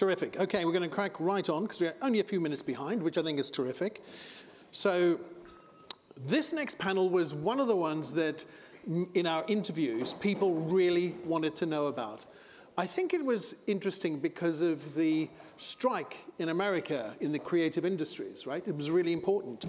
Terrific. Okay, we're going to crack right on because we're only a few minutes behind, which I think is terrific. So this next panel was one of the ones that in our interviews people really wanted to know about. I think it was interesting because of the strike in America in the creative industries, right? It was really important.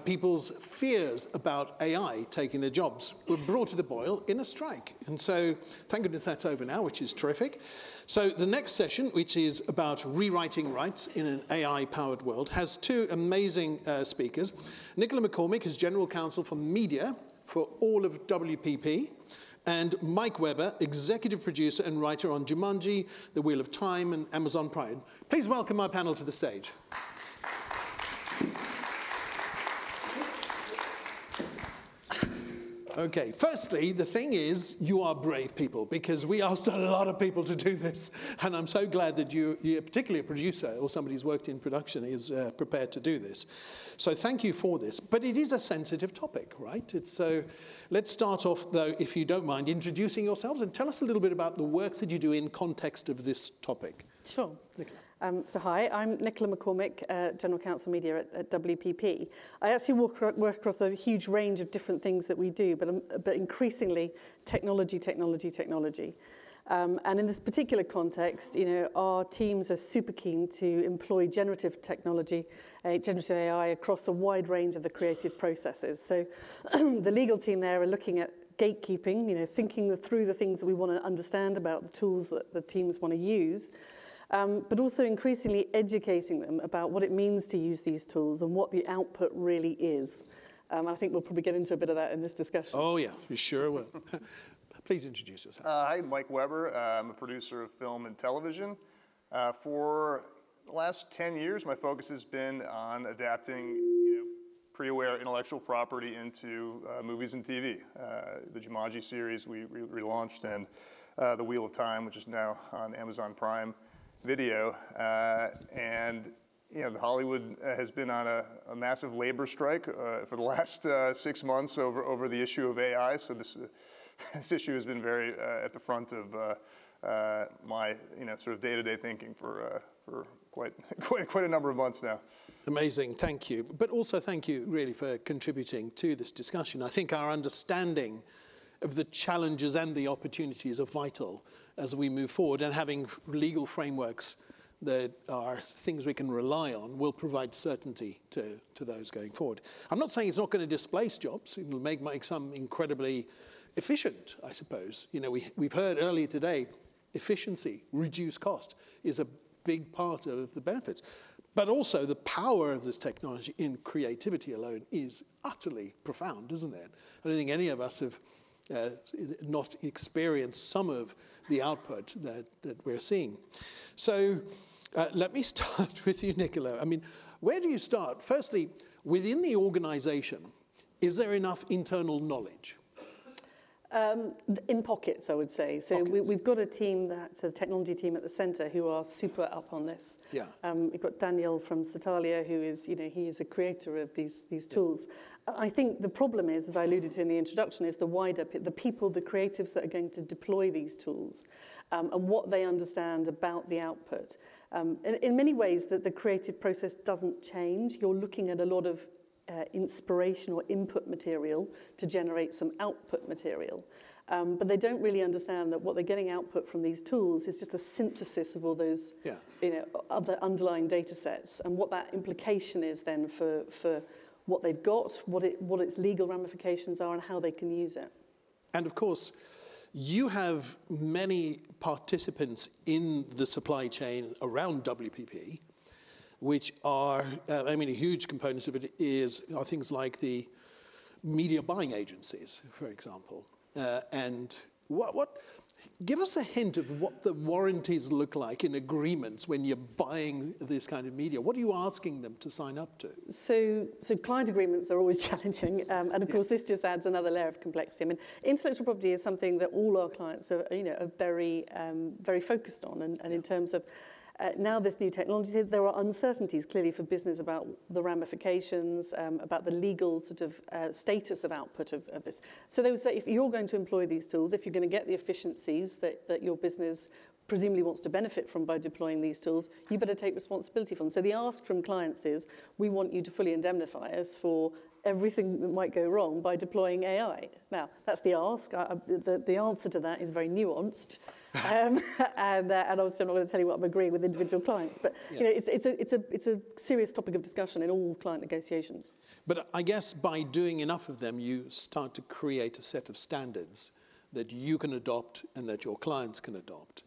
People's fears about AI taking their jobs were brought to the boil in a strike. And so thank goodness that's over now, which is terrific. So the next session, which is about rewriting rights in an AI-powered world, has two amazing speakers. Nicola McCormick is General Counsel for Media for all of WPP, and Mike Weber, Executive Producer and Writer on Jumanji, The Wheel of Time, and Amazon Prime. Please welcome our panel to the stage. Okay, firstly, the thing is, you are brave people, because we asked a lot of people to do this, and I'm so glad that you're particularly a producer or somebody who's worked in production is prepared to do this. So thank you for this. But it is a sensitive topic, right? So let's start off, though, if you don't mind, introducing yourselves and tell us a little bit about the work that you do in context of this topic. Sure. Nicola. So hi, I'm Nicola McCormick, General Counsel Media at WPP. I actually work across a huge range of different things that we do, but increasingly technology. And in this particular context, our teams are super keen to employ generative technology, generative AI across a wide range of the creative processes. So the legal team there are looking at gatekeeping, thinking through the things that we want to understand about the tools that the teams want to use. But also increasingly educating them about what it means to use these tools and what the output really is. I think we'll probably get into a bit of that in this discussion. Oh yeah, we sure will. Please introduce yourself. Hi, Mike Weber. I'm a producer of film and television. For the last 10 years, my focus has been on adapting pre-aware intellectual property into movies and TV. The Jumanji series we relaunched, and The Wheel of Time, which is now on Amazon Prime Video, and Hollywood has been on a massive labor strike for the last 6 months over the issue of AI. So this issue has been very at the front of my sort of day-to-day thinking for quite a number of months now. Amazing, thank you. But also thank you really for contributing to this discussion. I think our understanding of the challenges and the opportunities are vital as we move forward, and having legal frameworks that are things we can rely on will provide certainty to those going forward. I'm not saying it's not going to displace jobs. It will make some incredibly efficient, I suppose. We've heard earlier today, efficiency, reduced cost is a big part of the benefits. But also the power of this technology in creativity alone is utterly profound, isn't it? I don't think any of us have not experienced some of the output that we're seeing. So let me start with you, Nicola. I mean, where do you start? Firstly, within the organization, is there enough internal knowledge? In pockets, I would say. So we've got a team that's a technology team at the center who are super up on this. Yeah. We've got Daniel from Satalia, who is, he is a creator of these tools. I think the problem is, as I alluded to in the introduction, is the wider, the people, the creatives that are going to deploy these tools, and what they understand about the output. In many ways, the creative process doesn't change. You're looking at a lot of inspiration or input material to generate some output material. But they don't really understand that what they're getting output from these tools is just a synthesis of all those other underlying data sets, and what that implication is then for what they've got, what its legal ramifications are, and how they can use it. And of course, you have many participants in the supply chain around WPP, which are, a huge component of it are things like the media buying agencies, for example. And give us a hint of what the warranties look like in agreements when you're buying this kind of media. What are you asking them to sign up to? So client agreements are always challenging, and of course this just adds another layer of complexity. I mean, intellectual property is something that all our clients are very very focused on, and in terms of now this new technology, there are uncertainties clearly for business about the ramifications, about the legal sort of status of output of this. So they would say, if you're going to employ these tools, if you're going to get the efficiencies that your business presumably wants to benefit from by deploying these tools, you better take responsibility for them. So the ask from clients is, we want you to fully indemnify us for everything that might go wrong by deploying AI. Now, that's the ask. The answer to that is very nuanced. And obviously I'm not going to tell you what I'm agreeing with individual clients, but you know, it's a serious topic of discussion in all client negotiations. But I guess by doing enough of them, you start to create a set of standards that you can adopt and that your clients can adopt.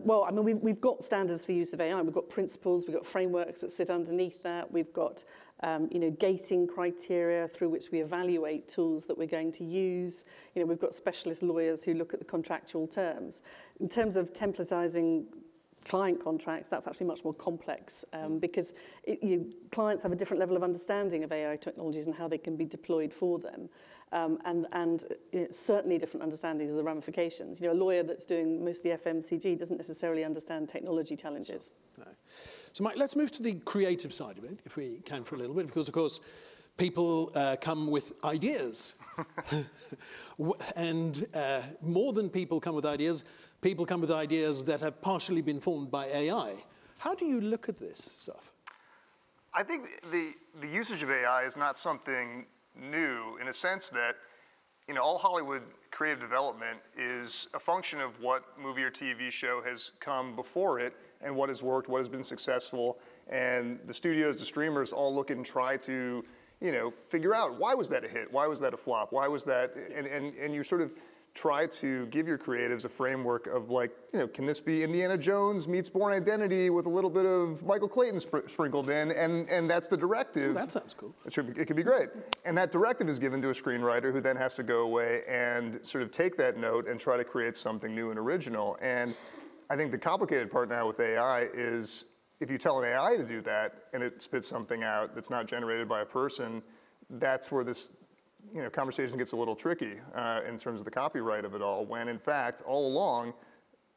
Well, I mean, we've got standards for the use of AI. We've got principles, we've got frameworks that sit underneath that. We've got, you know, gating criteria through which we evaluate tools that we're going to use. You know, we've got specialist lawyers who look at the contractual terms. In terms of templatizing client contracts, that's actually much more complex because clients have a different level of understanding of AI technologies and how they can be deployed for them. And certainly different understandings of the ramifications. You know, a lawyer that's doing mostly FMCG doesn't necessarily understand technology challenges. No. So Mike, let's move to the creative side of it, if we can for a little bit, because of course, people come with ideas. And more than people come with ideas that have partially been formed by AI. How do you look at this stuff? I think the usage of AI is not something new in a sense that, you know, all Hollywood creative development is a function of what movie or TV show has come before it and what has worked, what has been successful, and the studios, the streamers all look and try to, you know, figure out why was that a hit, why was that a flop, why was that, and you sort of try to give your creatives a framework of like, you know, can this be Indiana Jones meets Bourne Identity with a little bit of Michael Clayton sprinkled in, and that's the directive. Well, that sounds cool. It could be great. And that directive is given to a screenwriter who then has to go away and sort of take that note and try to create something new and original. And I think the complicated part now with AI is if you tell an AI to do that and it spits something out that's not generated by a person, that's where this, you know, conversation gets a little tricky in terms of the copyright of it all, when in fact, all along,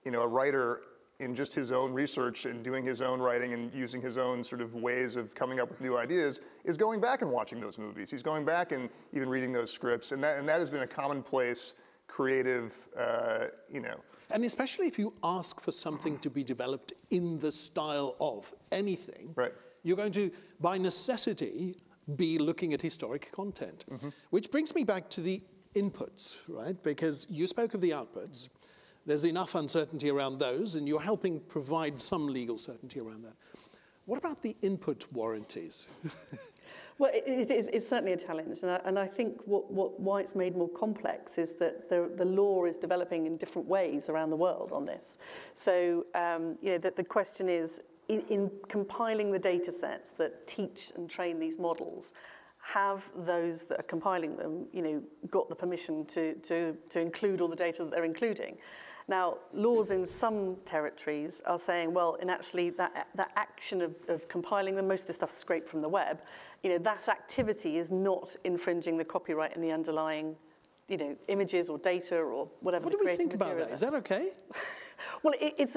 you know, a writer in just his own research and doing his own writing and using his own sort of ways of coming up with new ideas is going back and watching those movies. He's going back and even reading those scripts, and that has been a commonplace creative, you know. And especially if you ask for something to be developed in the style of anything, right, you're going to, by necessity, be looking at historic content. Which brings me back to the inputs, right? Because you spoke of the outputs. There's enough uncertainty around those, and you're helping provide some legal certainty around that. What about the input warranties? Well, it's certainly a challenge, and I think why it's made more complex is that the law is developing in different ways around the world on this. So, you know, that the question is, in compiling the data sets that teach and train these models, have those that are compiling them, you know, got the permission to include all the data that they're including? Now, laws in some territories are saying, well, in actually that action of compiling them, most of the stuff is scraped from the web, you know, that activity is not infringing the copyright in the underlying, you know, images or data or whatever. What do we think about that? Is that okay? Well, it's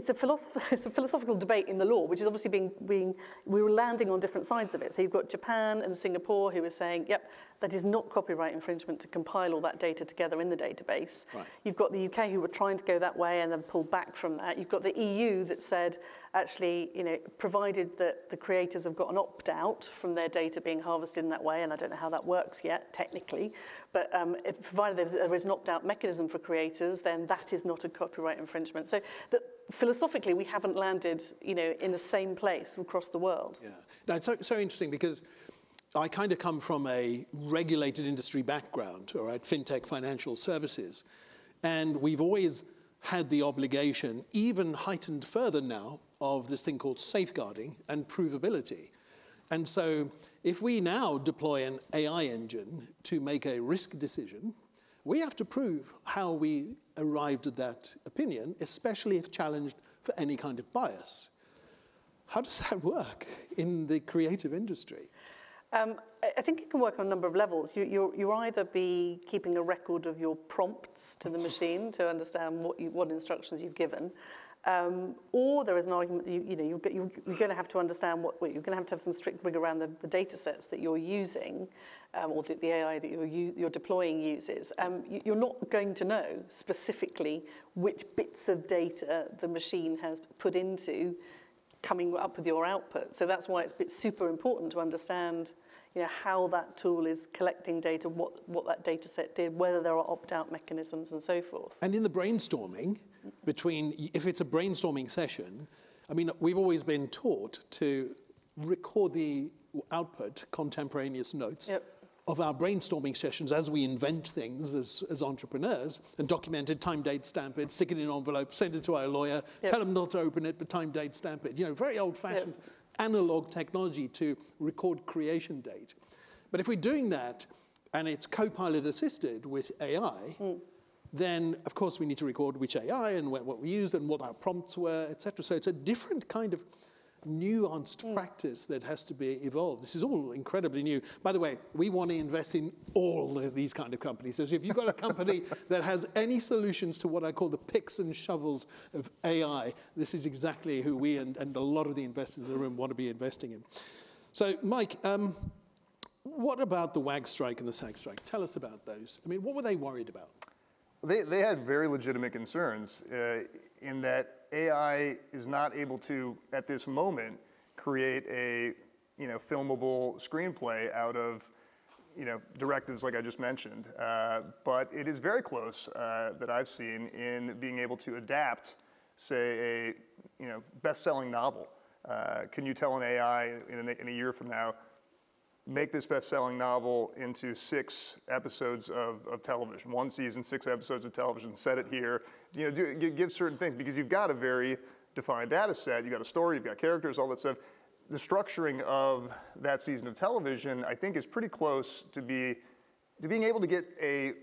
a philosophical debate in the law, which is obviously we were landing on different sides of it. So you've got Japan and Singapore who are saying, yep, that is not copyright infringement to compile all that data together in the database. Right. You've got the UK who were trying to go that way and then pulled back from that. You've got the EU that said, actually, you know, provided that the creators have got an opt-out from their data being harvested in that way, and I don't know how that works yet, technically, but provided there is an opt-out mechanism for creators, then that is not a copyright infringement. So philosophically, we haven't landed, you know, in the same place across the world. Yeah. Now, it's so interesting because I kind of come from a regulated industry background, all right, fintech, financial services, and we've always had the obligation, even heightened further now, of this thing called safeguarding and provability. And so if we now deploy an AI engine to make a risk decision, we have to prove how we arrived at that opinion, especially if challenged for any kind of bias. How does that work in the creative industry? I think it can work on a number of levels. You either be keeping a record of your prompts to the machine to understand what instructions you've given, Or there is an argument that you're going to have to understand you're going to have some strict rigor around the data sets that you're using, or that the AI that you're deploying uses. You're not going to know specifically which bits of data the machine has put into coming up with your output. So that's why it's super important to understand how that tool is collecting data, what that data set did, whether there are opt-out mechanisms and so forth. And in the brainstorming, if it's a brainstorming session, I mean, we've always been taught to record the output, contemporaneous notes, of our brainstorming sessions as we invent things as entrepreneurs, and document it, time, date, stamp it, stick it in an envelope, send it to our lawyer, tell them not to open it, but time, date, stamp it. Very old-fashioned analog technology to record creation date. But if we're doing that and it's Copilot assisted with AI, then of course we need to record which AI and what we used and what our prompts were, et cetera. So it's a different kind of nuanced practice that has to be evolved. This is all incredibly new. By the way, we want to invest in all of these kind of companies. So if you've got a company that has any solutions to what I call the picks and shovels of AI, this is exactly who we and a lot of the investors in the room want to be investing in. So Mike, what about the WAG strike and the SAG strike? Tell us about those. I mean, what were they worried about? They had very legitimate concerns in that AI is not able to, at this moment, create a filmable screenplay out of directives like I just mentioned. But it is very close that I've seen in being able to adapt, say, a best-selling novel. Can you tell an AI in a year from now, make this best-selling novel into 6 episodes of television, 1 season, 6 episodes of television, set it here, give certain things, because you've got a very defined data set, you've got a story, you've got characters, all that stuff. The structuring of that season of television, I think, is pretty close to being able to get a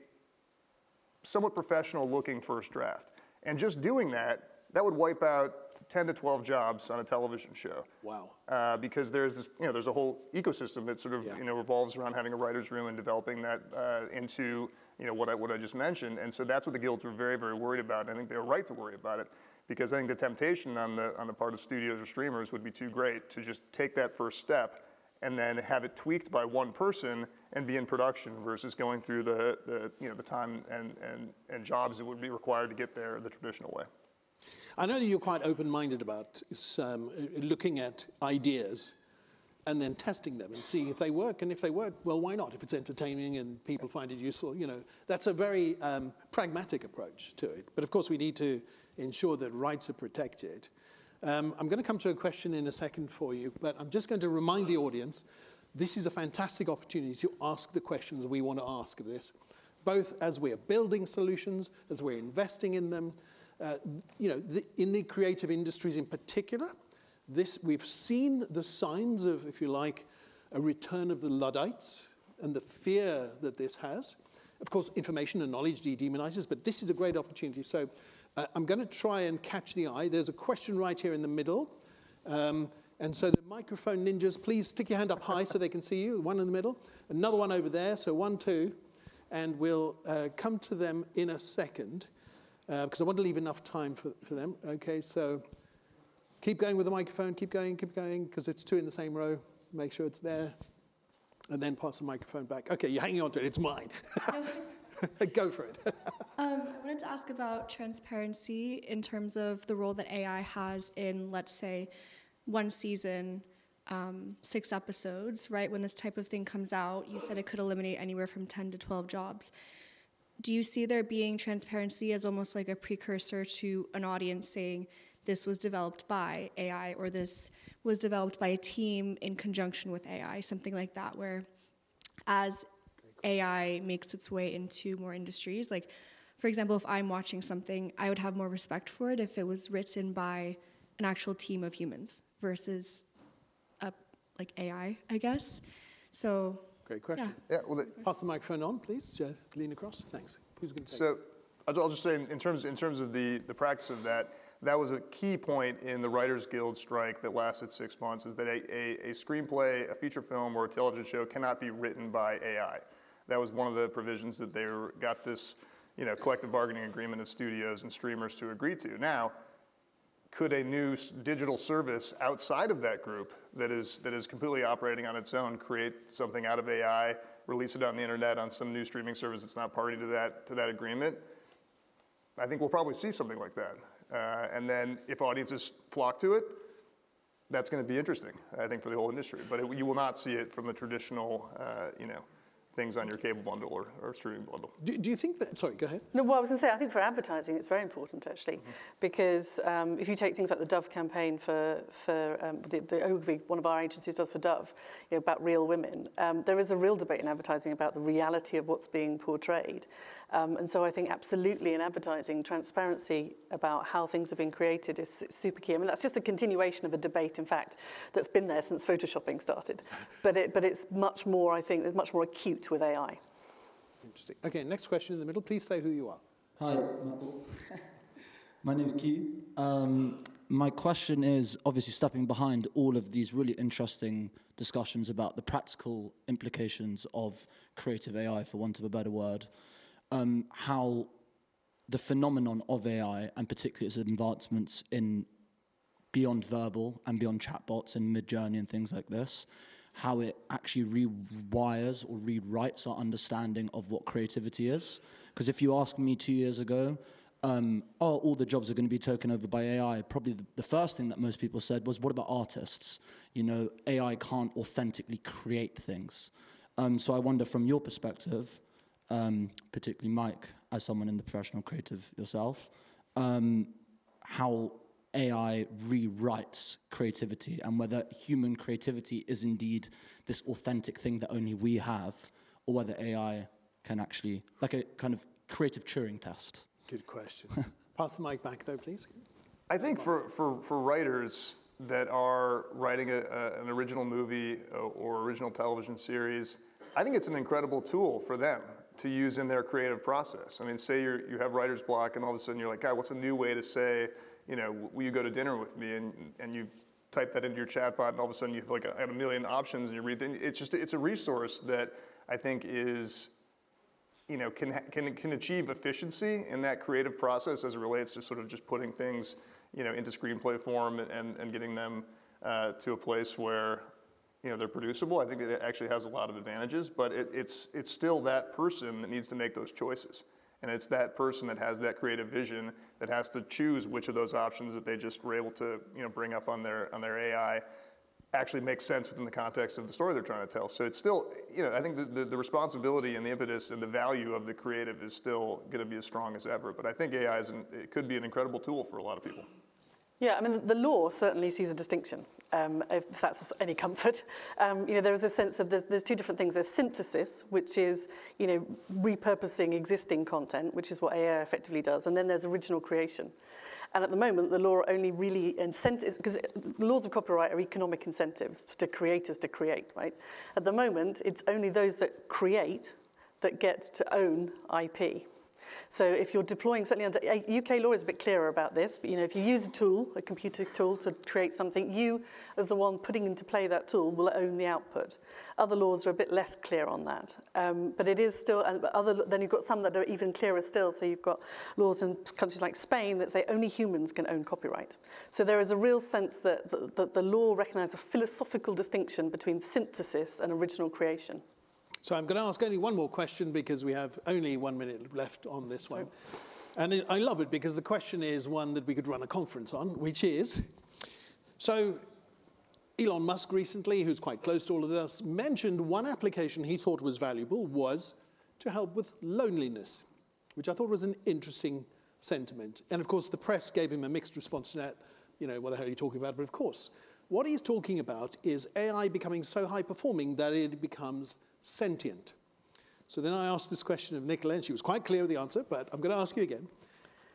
somewhat professional-looking first draft. And just doing that would wipe out 10 to 12 jobs on a television show. Wow. Because there's this, there's a whole ecosystem that sort of, revolves around having a writer's room and developing that into, what I just mentioned. And so that's what the guilds were very, very worried about. And I think they were right to worry about it, because I think the temptation on the part of studios or streamers would be too great to just take that first step and then have it tweaked by one person and be in production versus going through the time and jobs that would be required to get there the traditional way. I know that you're quite open-minded about looking at ideas and then testing them and seeing if they work. And if they work, well, why not? If it's entertaining and people find it useful, that's a very pragmatic approach to it. But of course, we need to ensure that rights are protected. I'm going to come to a question in a second for you, but I'm just going to remind the audience, this is a fantastic opportunity to ask the questions we want to ask of this, both as we're building solutions, as we're investing in them. In the creative industries in particular, we've seen the signs of, if you like, a return of the Luddites and the fear that this has. Of course, information and knowledge de-demonizes, but this is a great opportunity. So I'm going to try and catch the eye. There's a question right here in the middle. And so the microphone ninjas, please stick your hand up high so they can see you. One in the middle. Another one over there. So 1, 2. And we'll come to them in a second, because I want to leave enough time for them. Okay, so keep going with the microphone. Keep going, because it's 2 in the same row. Make sure it's there. And then pass the microphone back. Okay, you're hanging on to it. It's mine. Go for it. I wanted to ask about transparency in terms of the role that AI has in, let's say, 1 season, 6 episodes, right? When this type of thing comes out, you said it could eliminate anywhere from 10 to 12 jobs. Do you see there being transparency as almost like a precursor to an audience saying this was developed by AI or this was developed by a team in conjunction with AI, something like that, where as AI makes its way into more industries, like, for example, if I'm watching something, I would have more respect for it if it was written by an actual team of humans versus like AI, I guess. So. Great question. Yeah, well, pass the microphone on, please. Lean across. Thanks. Who's going to take so, it? I'll just say, in terms of the practice of that was a key point in the Writers Guild strike that lasted 6 months, is that a screenplay, a feature film, or a television show cannot be written by AI. That was one of the provisions that they got this collective bargaining agreement of studios and streamers to agree to. Now, could a new digital service outside of that group that is completely operating on its own create something out of AI, release it on the internet on some new streaming service that's not party to that agreement? I think we'll probably see something like that. And then if audiences flock to it, that's going to be interesting, I think, for the whole industry. But you will not see it from the traditional, things on your cable bundle or streaming bundle. Do you think that, sorry, go ahead. No, well, I was going to say, I think for advertising, it's very important, actually, because if you take things like the Dove campaign for the Ogilvy, one of our agencies does for Dove, about real women, there is a real debate in advertising about the reality of what's being portrayed. And so I think absolutely in advertising, transparency about how things are being created is super key. I mean, that's just a continuation of a debate, in fact, that's been there since photoshopping started. But it's much more, I think, it's much more acute with AI. Interesting. Okay, next question in the middle. Please say who you are. Hi, my name's Q. My question is, obviously stepping behind all of these really interesting discussions about the practical implications of creative AI, for want of a better word, how the phenomenon of AI, and particularly its advancements in beyond verbal and beyond chatbots and Midjourney and things like this, how it actually rewires or rewrites our understanding of what creativity is. Because if you asked me 2 years ago, all the jobs are going to be taken over by AI, probably the first thing that most people said was, what about artists? AI can't authentically create things. So I wonder, from your perspective, particularly Mike, as someone in the professional creative yourself, how AI rewrites creativity, and whether human creativity is indeed this authentic thing that only we have, or whether AI can actually, like a kind of creative Turing test. Good question. Pass the mic back though, please. I think for writers that are writing an original movie or original television series, I think it's an incredible tool for them to use in their creative process. I mean, say you have writer's block and all of a sudden you're like, God, what's a new way to say, will you go to dinner with me? And you type that into your chatbot and all of a sudden you have like a million options and you read them. It's a resource that I think is, can achieve efficiency in that creative process as it relates to sort of just putting things, into screenplay form and getting them to a place where, they're producible. I think it actually has a lot of advantages, but it's still that person that needs to make those choices. And it's that person that has that creative vision that has to choose which of those options that they just were able to, bring up on their AI actually makes sense within the context of the story they're trying to tell. So it's still, I think the responsibility and the impetus and the value of the creative is still going to be as strong as ever. But I think AI it could be an incredible tool for a lot of people. Yeah, I mean, the law certainly sees a distinction, if that's of any comfort. There is a sense of there's two different things. There's synthesis, which is, repurposing existing content, which is what AI effectively does. And then there's original creation. And at the moment, the law only really incentives, because the laws of copyright are economic incentives to creators to create, right? At the moment, it's only those that create that get to own IP. So if you're deploying, certainly under UK law is a bit clearer about this, but if you use a tool, a computer tool to create something, you as the one putting into play that tool will own the output. Other laws are a bit less clear on that, but it is still, then you've got some that are even clearer still. So you've got laws in countries like Spain that say only humans can own copyright. So there is a real sense that the law recognizes a philosophical distinction between synthesis and original creation. So I'm going to ask only one more question because we have only 1 minute left on this one. And I love it because the question is one that we could run a conference on, which is, so Elon Musk recently, who's quite close to all of this, mentioned one application he thought was valuable was to help with loneliness, which I thought was an interesting sentiment. And of course, the press gave him a mixed response to that. What the hell are you talking about? But of course, what he's talking about is AI becoming so high performing that it becomes sentient. So then I asked this question of Nicola, and she was quite clear with the answer, but I'm going to ask you again.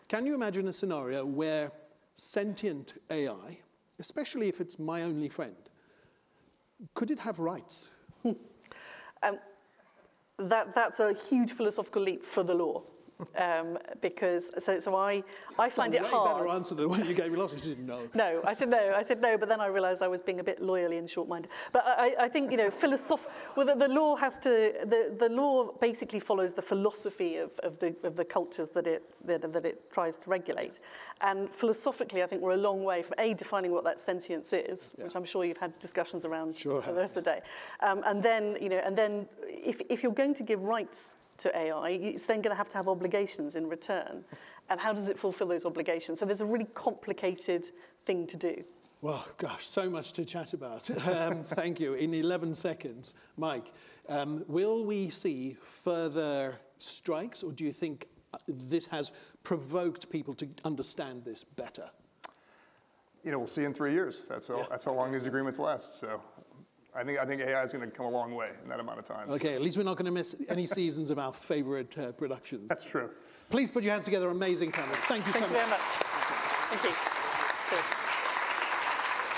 Can you imagine a scenario where sentient AI, especially if it's my only friend, could it have rights? That's a huge philosophical leap for the law. because so I find it Way hard. better answer than when you gave me last. You said no. No, I said no, but then I realised I was being a bit loyally and short-minded. But I think, you know, well, the law has to, the law basically follows the philosophy of the cultures that it tries to regulate. And philosophically, I think we're a long way from defining what that sentience is, which I'm sure you've had discussions around for the rest of the day. And then, you know, if you're going to give rights to AI, it's then going to have obligations in return. And how does it fulfill those obligations? So there's a really complicated thing to do. Well, gosh, so much to chat about. Thank you. In 11 seconds, Mike, will we see further strikes, or do you think this has provoked people to understand this better? You know, we'll see in 3 years. That's how long these agreements last. So I think AI is going to come a long way in that amount of time. Okay, at least we're not going to miss any seasons of our favorite productions. That's true. Please put your hands together. Amazing panel. Thank you so much. Thank you very much. Thank you. Cheers.